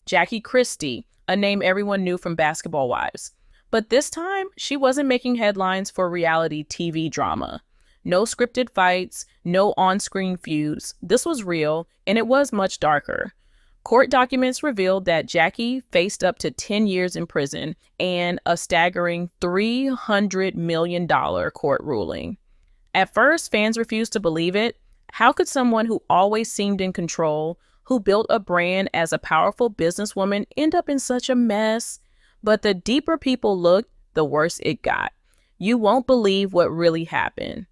Jackie Christie, a name everyone knew from Basketball Wives. But this time, she wasn't making headlines for reality TV drama. No scripted fights, no on-screen feuds. This was real, and it was much darker. Court documents revealed that Jackie faced up to 10 years in prison and a staggering $300 million court ruling. At first, fans refused to believe it. How could someone who always seemed in control, who built a brand as a powerful businesswoman, end up in such a mess? But the deeper people looked, the worse it got. You won't believe what really happened.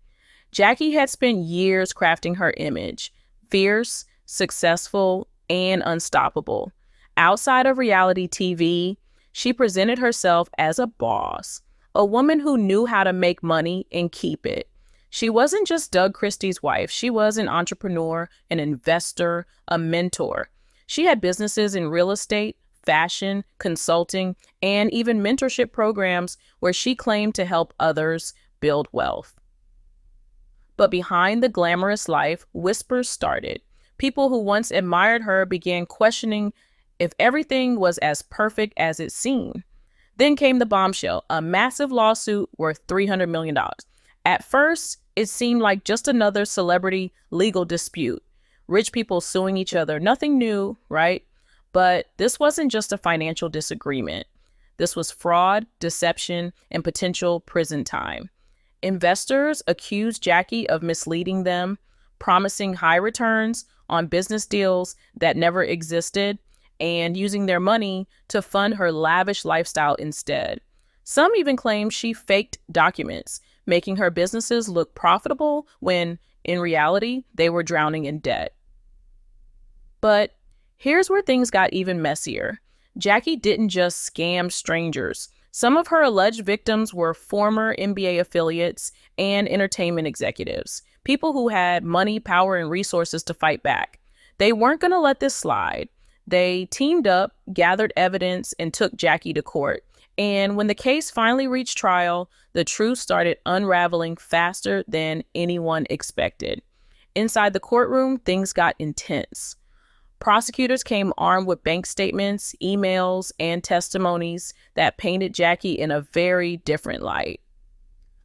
Jackie had spent years crafting her image, fierce, successful, and unstoppable. Outside of reality TV, she presented herself as a boss, a woman who knew how to make money and keep it. She wasn't just Doug Christie's wife. She was an entrepreneur, an investor, a mentor. She had businesses in real estate, fashion, consulting, and even mentorship programs where she claimed to help others build wealth. But behind the glamorous life, whispers started. People who once admired her began questioning if everything was as perfect as it seemed. Then came the bombshell, a massive lawsuit worth $300 million. At first, it seemed like just another celebrity legal dispute. Rich people suing each other, nothing new, right? But this wasn't just a financial disagreement. This was fraud, deception, and potential prison time. Investors accused Jackie of misleading them, promising high returns on business deals that never existed, and using their money to fund her lavish lifestyle instead. Some even claim she faked documents, making her businesses look profitable when, in reality, they were drowning in debt. But here's where things got even messier. Jackie didn't just scam strangers. Some of her alleged victims were former NBA affiliates and entertainment executives, people who had money, power, and resources to fight back. They weren't going to let this slide. They teamed up, gathered evidence, and took Jackie to court. And when the case finally reached trial, the truth started unraveling faster than anyone expected. Inside the courtroom, things got intense. Prosecutors came armed with bank statements, emails, and testimonies that painted Jackie in a very different light.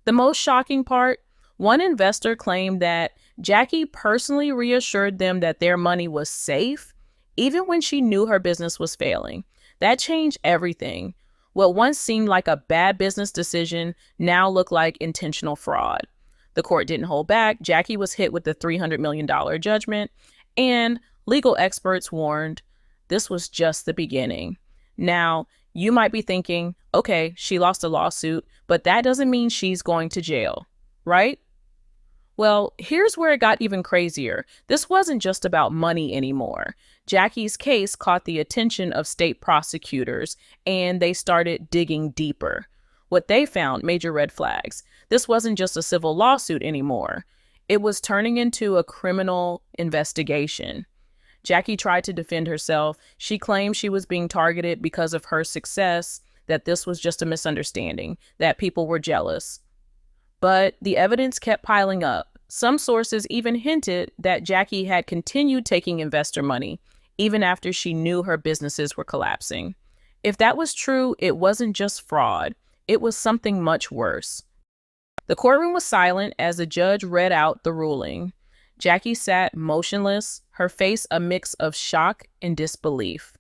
The most shocking part, one investor claimed that Jackie personally reassured them that their money was safe, even when she knew her business was failing. That changed everything. What once seemed like a bad business decision now looked like intentional fraud. The court didn't hold back. Jackie was hit with the $300 million judgment, and legal experts warned this was just the beginning. Now, you might be thinking, okay, she lost a lawsuit, but that doesn't mean she's going to jail, right? Well, here's where it got even crazier. This wasn't just about money anymore. Jackie's case caught the attention of state prosecutors, and they started digging deeper. What they found, major red flags. This wasn't just a civil lawsuit anymore. It was turning into a criminal investigation. Jackie tried to defend herself. She claimed she was being targeted because of her success, that this was just a misunderstanding, that people were jealous. But the evidence kept piling up. Some sources even hinted that Jackie had continued taking investor money, even after she knew her businesses were collapsing. If that was true, it wasn't just fraud. It was something much worse. The courtroom was silent as the judge read out the ruling. Jackie sat motionless, her face a mix of shock and disbelief.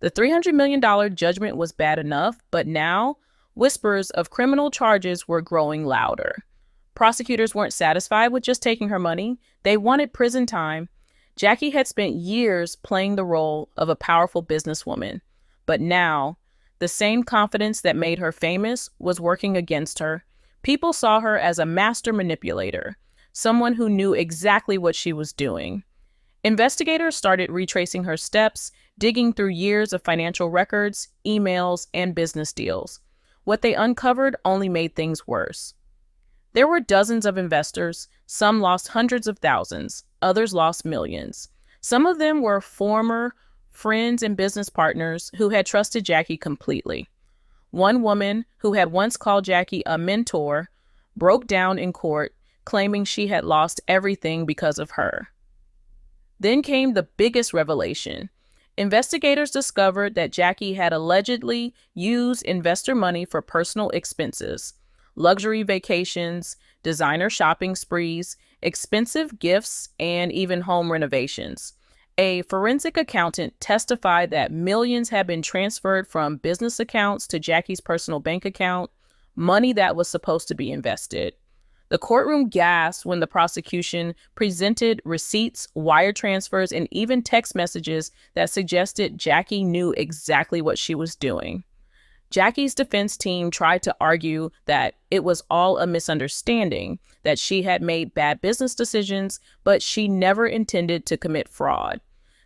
The $300 million judgment was bad enough, but now whispers of criminal charges were growing louder. Prosecutors weren't satisfied with just taking her money. They wanted prison time. Jackie had spent years playing the role of a powerful businesswoman, but now the same confidence that made her famous was working against her. People saw her as a master manipulator, someone who knew exactly what she was doing. Investigators started retracing her steps, digging through years of financial records, emails, and business deals. What they uncovered only made things worse. There were dozens of investors. Some lost hundreds of thousands. Others lost millions. Some of them were former friends and business partners who had trusted Jackie completely. One woman who had once called Jackie a mentor broke down in court, claiming she had lost everything because of her. Then came the biggest revelation. Investigators discovered that Jackie had allegedly used investor money for personal expenses, luxury vacations, designer shopping sprees, expensive gifts, and even home renovations. A forensic accountant testified that millions had been transferred from business accounts to Jackie's personal bank account, money that was supposed to be invested. The courtroom gasped when the prosecution presented receipts, wire transfers, and even text messages that suggested Jackie knew exactly what she was doing. Jackie's defense team tried to argue that it was all a misunderstanding, that she had made bad business decisions, but she never intended to commit fraud.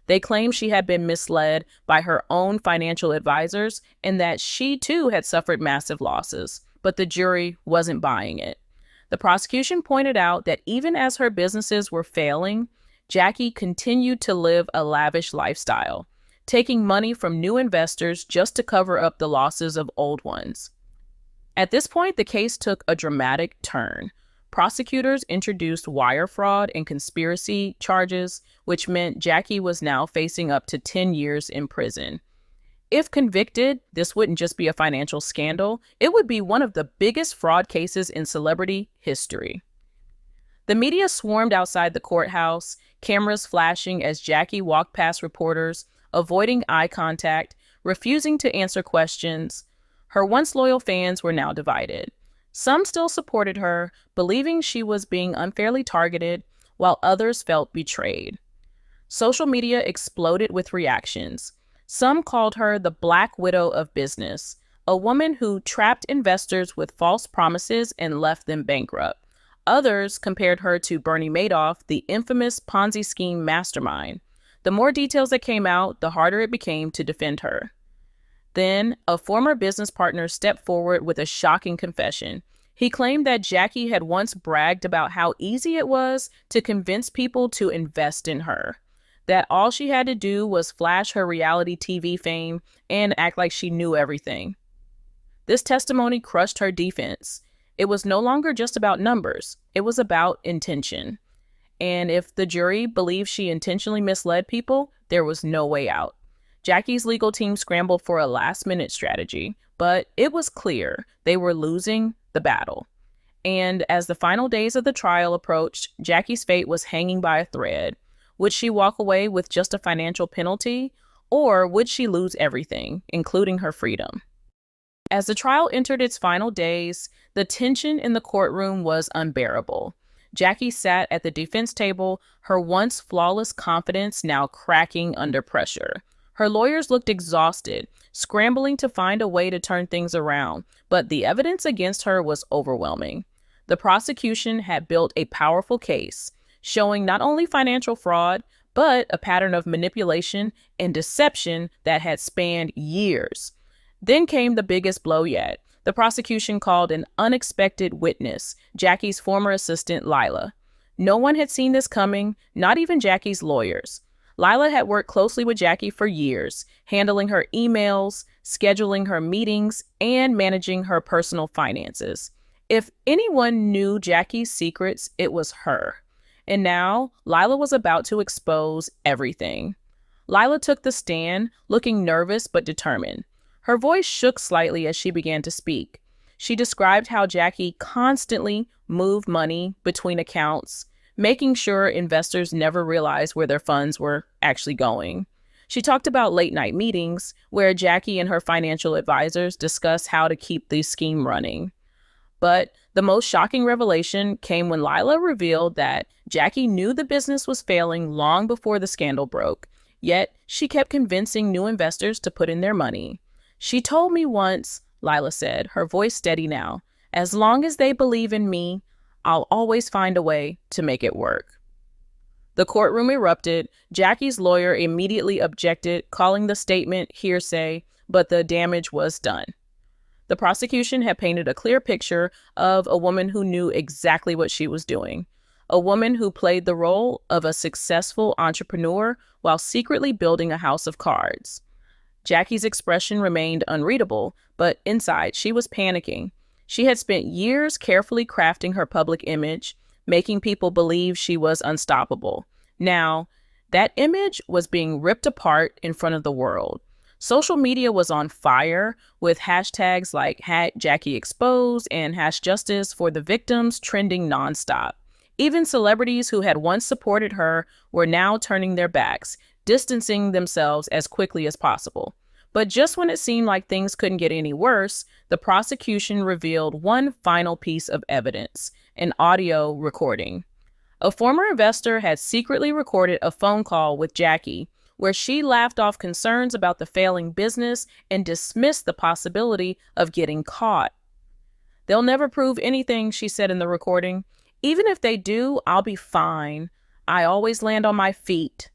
They claimed she had been misled by her own financial advisors and that she too had suffered massive losses, but the jury wasn't buying it. The prosecution pointed out that even as her businesses were failing, Jackie continued to live a lavish lifestyle, taking money from new investors just to cover up the losses of old ones. At this point, the case took a dramatic turn. Prosecutors introduced wire fraud and conspiracy charges, which meant Jackie was now facing up to 10 years in prison. If convicted, this wouldn't just be a financial scandal, it would be one of the biggest fraud cases in celebrity history. The media swarmed outside the courthouse, cameras flashing as Jackie walked past reporters, avoiding eye contact, refusing to answer questions. Her once loyal fans were now divided. Some still supported her, believing she was being unfairly targeted, while others felt betrayed. Social media exploded with reactions. Some called her the Black Widow of business, a woman who trapped investors with false promises and left them bankrupt. Others compared her to Bernie Madoff, the infamous Ponzi scheme mastermind. The more details that came out, the harder it became to defend her. Then, a former business partner stepped forward with a shocking confession. He claimed that Jackie had once bragged about how easy it was to convince people to invest in her, that all she had to do was flash her reality TV fame and act like she knew everything. This testimony crushed her defense. It was no longer just about numbers, it was about intention. And if the jury believed she intentionally misled people, there was no way out. Jackie's legal team scrambled for a last-minute strategy, but it was clear they were losing the battle. And as the final days of the trial approached, Jackie's fate was hanging by a thread. Would she walk away with just a financial penalty, or would she lose everything, including her freedom? As the trial entered its final days, the tension in the courtroom was unbearable. Jackie sat at the defense table, her once flawless confidence now cracking under pressure. Her lawyers looked exhausted, scrambling to find a way to turn things around, but the evidence against her was overwhelming. The prosecution had built a powerful case, showing not only financial fraud, but a pattern of manipulation and deception that had spanned years. Then came the biggest blow yet. The prosecution called an unexpected witness, Jackie's former assistant, Lila. No one had seen this coming, not even Jackie's lawyers. Lila had worked closely with Jackie for years, handling her emails, scheduling her meetings, and managing her personal finances. If anyone knew Jackie's secrets, it was her. And now, Lila was about to expose everything. Lila took the stand, looking nervous but determined. Her voice shook slightly as she began to speak. She described how Jackie constantly moved money between accounts, making sure investors never realized where their funds were actually going. She talked about late-night meetings where Jackie and her financial advisors discussed how to keep the scheme running. But the most shocking revelation came when Lila revealed that Jackie knew the business was failing long before the scandal broke, yet she kept convincing new investors to put in their money. "She told me once," Lila said, her voice steady now, "as long as they believe in me, I'll always find a way to make it work." The courtroom erupted. Jackie's lawyer immediately objected, calling the statement hearsay, but the damage was done. The prosecution had painted a clear picture of a woman who knew exactly what she was doing, a woman who played the role of a successful entrepreneur while secretly building a house of cards. Jackie's expression remained unreadable, but inside she was panicking. She had spent years carefully crafting her public image, making people believe she was unstoppable. Now, That image was being ripped apart in front of the world. Social media was on fire with hashtags like Jackie Exposed and #Justice for the Victims trending nonstop. Even celebrities who had once supported her were now turning their backs, distancing themselves as quickly as possible. But just when it seemed like things couldn't get any worse, the prosecution revealed one final piece of evidence: an audio recording. A former investor had secretly recorded a phone call with Jackie where she laughed off concerns about the failing business and dismissed the possibility of getting caught. "They'll never prove anything," she said in the recording. "Even if they do, I'll be fine. I always land on my feet."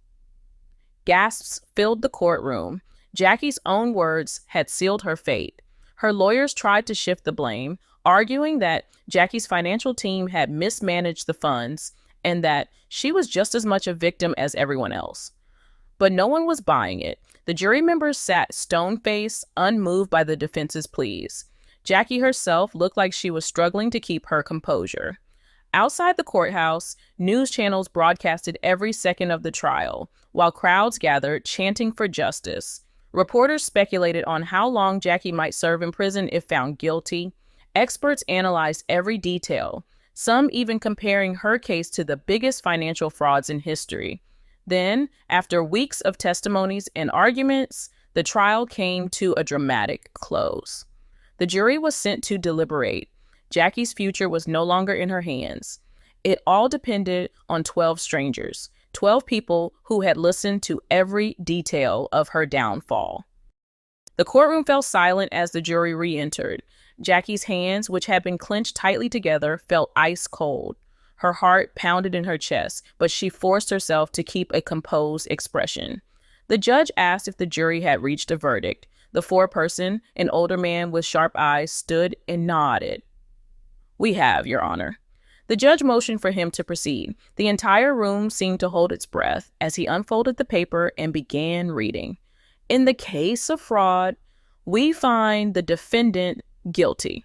Gasps filled the courtroom. Jackie's own words had sealed her fate. Her lawyers tried to shift the blame, arguing that Jackie's financial team had mismanaged the funds and that she was just as much a victim as everyone else. But no one was buying it. The jury members sat stone-faced, unmoved by the defense's pleas. Jackie herself looked like she was struggling to keep her composure. Outside the courthouse, news channels broadcasted every second of the trial, while crowds gathered, chanting for justice. Reporters speculated on how long Jackie might serve in prison if found guilty. Experts analyzed every detail, some even comparing her case to the biggest financial frauds in history. Then, after weeks of testimonies and arguments, the trial came to a dramatic close. The jury was sent to deliberate. Jackie's future was no longer in her hands. It all depended on 12 strangers, 12 people who had listened to every detail of her downfall. The courtroom fell silent as the jury re-entered. Jackie's hands, which had been clenched tightly together, felt ice cold. Her heart pounded in her chest, but she forced herself to keep a composed expression. The judge asked if the jury had reached a verdict. The foreperson, an older man with sharp eyes, stood and nodded. "We have, Your Honor." The judge motioned for him to proceed. The entire room seemed to hold its breath as he unfolded the paper and began reading. "In the case of fraud, we find the defendant guilty."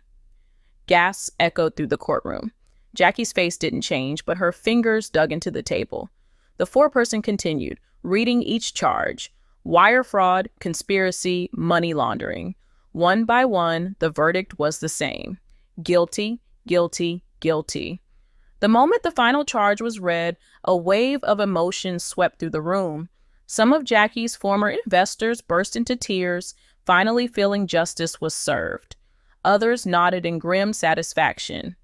Gasps echoed through the courtroom. Jackie's face didn't change, but her fingers dug into the table. The foreperson continued, reading each charge: wire fraud, conspiracy, money laundering. One by one, the verdict was the same: guilty, guilty, guilty. The moment the final charge was read, a wave of emotion swept through the room. Some of Jackie's former investors burst into tears, finally feeling justice was served. Others nodded in grim satisfaction.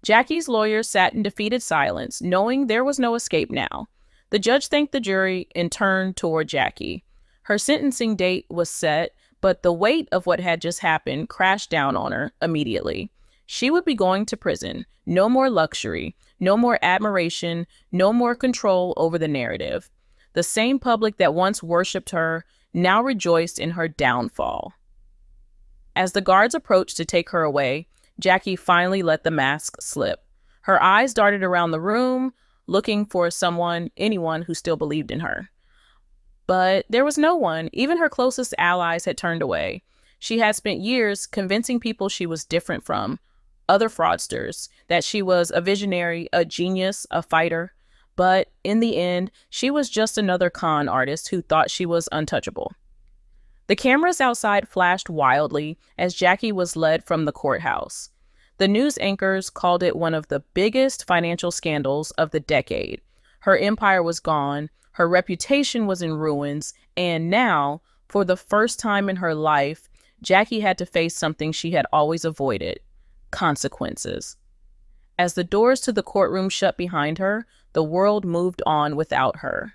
Jackie's lawyers sat in defeated silence, knowing there was no escape now. The judge thanked the jury and turned toward Jackie. Her sentencing date was set, but the weight of what had just happened crashed down on her immediately. She would be going to prison. No more luxury, no more admiration, no more control over the narrative. The same public that once worshipped her now rejoiced in her downfall. As the guards approached to take her away, Jackie finally let the mask slip. Her eyes darted around the room, looking for anyone who still believed in her. But there was no one. Even her closest allies had turned away. She had spent years convincing people she was different from other fraudsters, that she was a visionary, a genius, a fighter. But in the end, she was just another con artist who thought she was untouchable. The cameras outside flashed wildly as Jackie was led from the courthouse. The news anchors called it one of the biggest financial scandals of the decade. Her empire was gone, her reputation was in ruins, and now, for the first time in her life, Jackie had to face something she had always avoided: consequences. As the doors to the courtroom shut behind her, the world moved on without her.